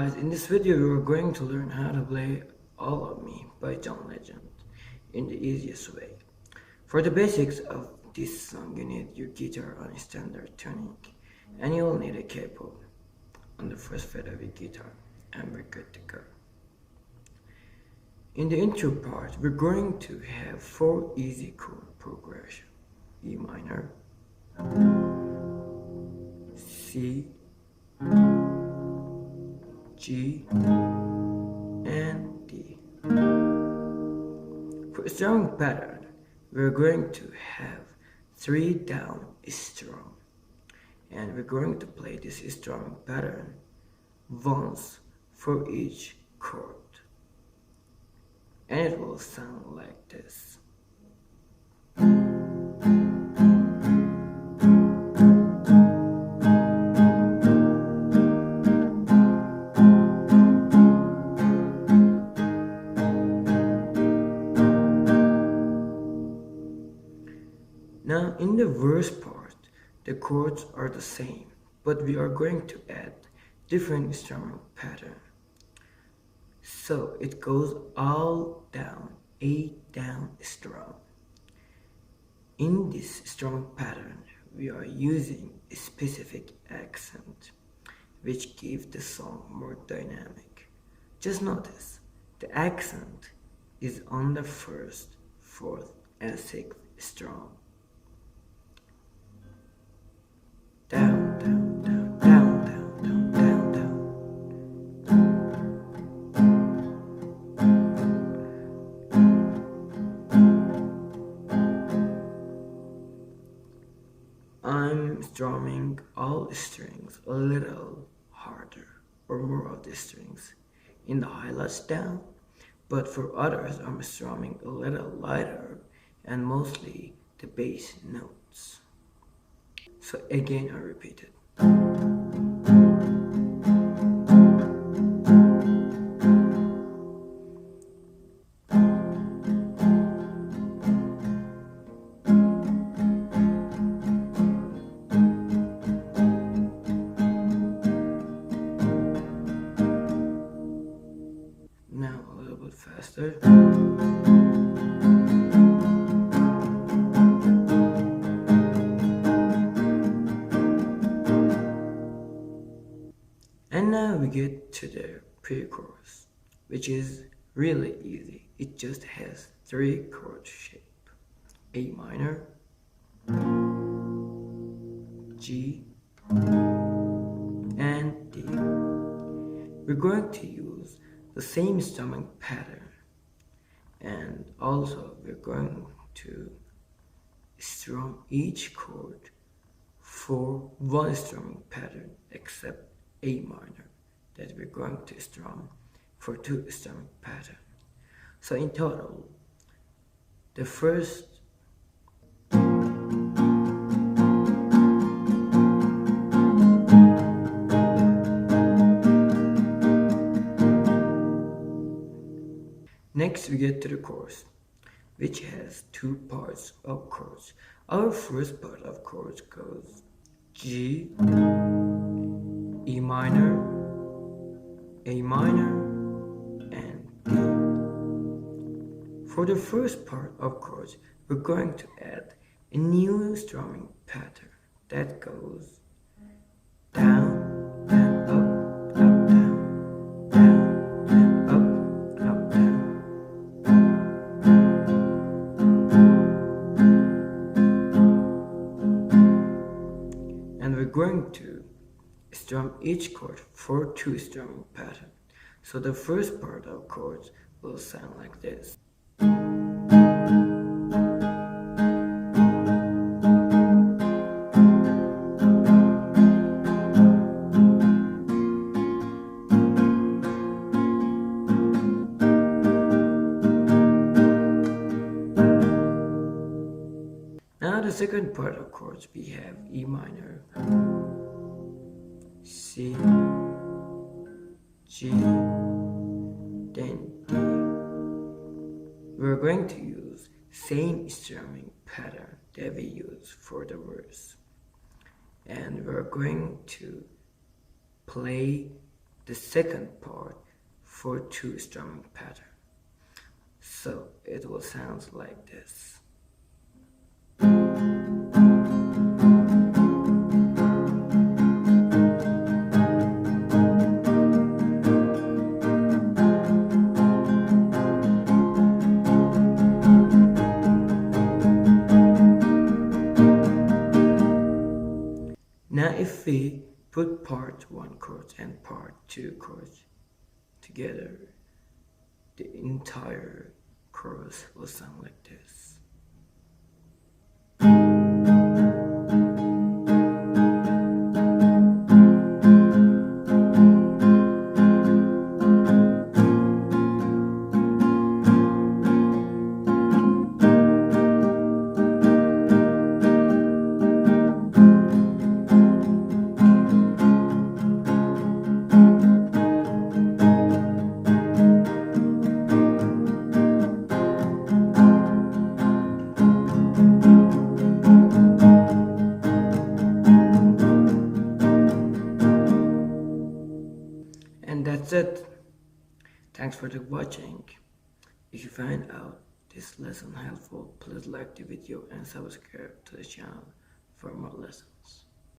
guys, in this video we are going to learn how to play All of Me by John Legend in the easiest way. For the basics of this song, you need your guitar on a standard tuning, and you will need a capo on the first fret of your guitar, and we're good to go. In the intro part, we're going to have 4 easy chord progression: E minor, C, G, and D. For strumming pattern, we're going to have 3 down strum, and we're going to play this strumming pattern once for each chord, and it will sound like this. Now in the verse part, the chords are the same, but we are going to add different strumming pattern. So it goes all down, 8 down strum. In this strumming pattern, we are using a specific accent, which gives the song more dynamic. Just notice, the accent is on the 1st, 4th, and 6th strum. Down, down, down, down, down, down, down, down. I'm strumming all strings a little harder, or more of the strings in the highlights down, but for others I'm strumming a little lighter and mostly the bass notes. So again, I repeat it. Now a little bit faster. And now we get to the pre-chorus, which is really easy. It just has 3 chord shape: A minor, G, and D. We're going to use the same strumming pattern, and also we're going to strum each chord for 1 strumming pattern, except A minor, that we're going to strum for 2 strumming pattern. So in total, the first next we get to the chorus, which has 2 parts of chords. Our first part of chords goes G, E minor, A minor, and D. For the first part of chords, we're going to add a new strumming pattern that goes down and up, up, down, down and up, up, down. And we're going to strum each chord for 2 strumming pattern. So the first part of chords will sound like this. Now the second part of chords, we have E minor, C, G, then D. We're going to use same strumming pattern that we use for the verse, and we're going to play the second part for 2 strumming pattern. So it will sound like this. Now if we put part 1 chords and part 2 chords together, the entire chorus will sound like this. And that's it. Thanks for watching. If you find out this lesson helpful, please like the video and subscribe to the channel for more lessons.